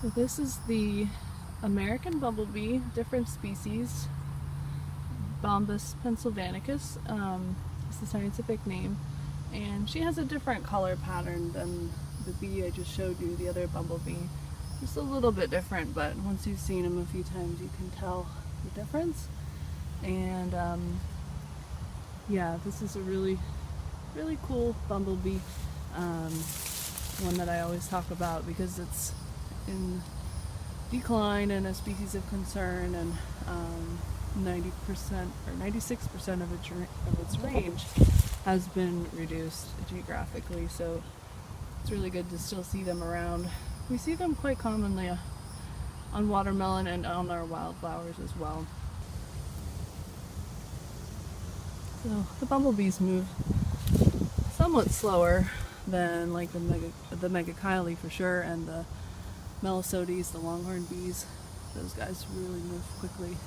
So this is the American bumblebee, different species, Bombus pensylvanicus is the scientific name, and she has a different color pattern than the bee I just showed you, the other bumblebee. Just a little bit different, but once you've seen them a few times you can tell the difference. And yeah, this is a really cool bumblebee, one that I always talk about because it's in decline and a species of concern, and 90% or 96% of its range has been reduced geographically, so it's really good to still see them around. We see them quite commonly on watermelon and on our wildflowers as well. So the bumblebees move somewhat slower than like the megachile for sure, and the melisodes, the longhorn bees. Those guys really move quickly,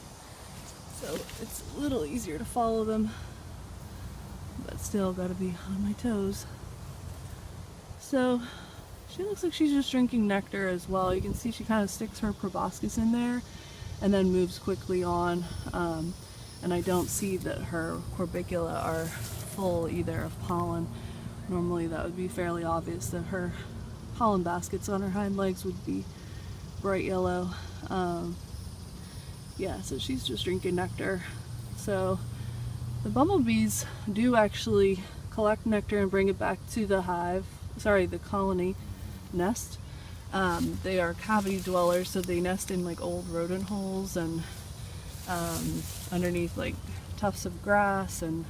so it's a little easier to follow them, but still got to be on my toes. So she looks like she's just drinking nectar as well. You can see she kind of sticks her proboscis in there and then moves quickly on. And I don't see that her corbicula are full either of pollen. Normally that would be fairly obvious that her pollen baskets on her hind legs would be bright yellow. Yeah, so she's just drinking nectar. So the bumblebees do actually collect nectar and bring it back to the the colony nest. They are cavity dwellers, so they nest in like old rodent holes and underneath like tufts of grass, and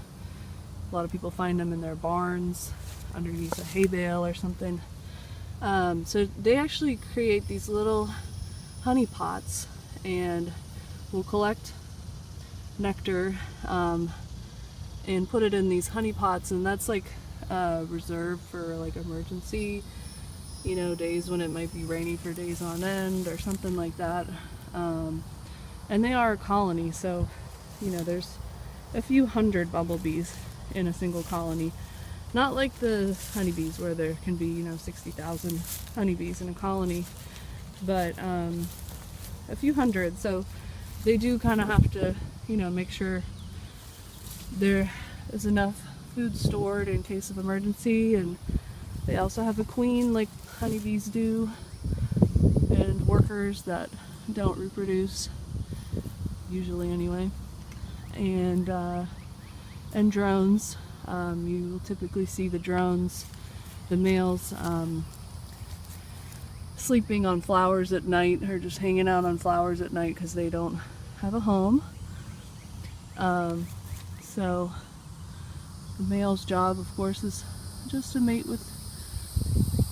a lot of people find them in their barns underneath a hay bale or something. So they actually create these little honey pots and will collect nectar and put it in these honey pots, and that's like reserved for like emergency, days when it might be rainy for days on end or something like that. And they are a colony, so there's a few hundred bumblebees in a single colony. Not like the honeybees where there can be 60,000 honeybees in a colony, but a few hundred. So they do kind of have to make sure there is enough food stored in case of emergency, and they also have a queen like honeybees do, and workers that don't reproduce, usually anyway, and drones. You will typically see the drones, the males, sleeping on flowers at night, or just hanging out on flowers at night because they don't have a home. So the male's job, of course, is just to mate with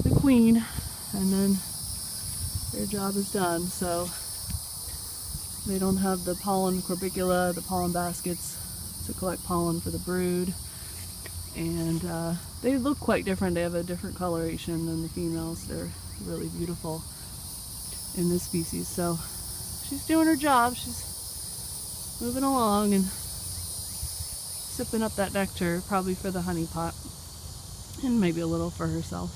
the queen, and then their job is done. So they don't have the pollen corbicula, the pollen baskets to collect pollen for the brood, and they look quite different. They have a different coloration than the females. They're really beautiful in this species. So she's doing her job. She's moving along and sipping up that nectar, probably for the honey pot and maybe a little for herself.